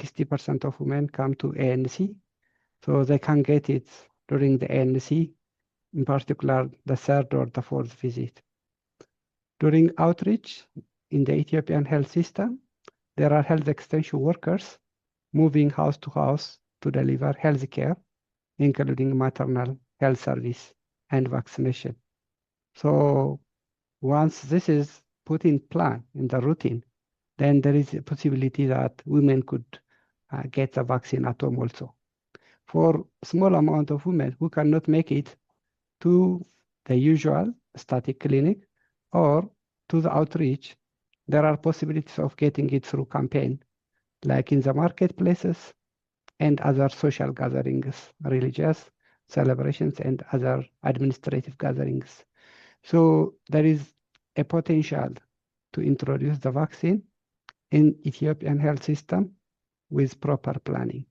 60% of women come to ANC, so they can get it during the ANC, in particular the third or the fourth visit. During outreach in the Ethiopian health system, there are health extension workers moving house to house to deliver health care, including maternal health service and vaccination. So once this is put in plan, in the routine, then there is a possibility that women could get the vaccine at home also. For small amount of women who cannot make it to the usual static clinic or to the outreach, there are possibilities of getting it through campaign, like in the marketplaces and other social gatherings, religious celebrations and other administrative gatherings. So there is a potential to introduce the vaccine in Ethiopian health system with proper planning.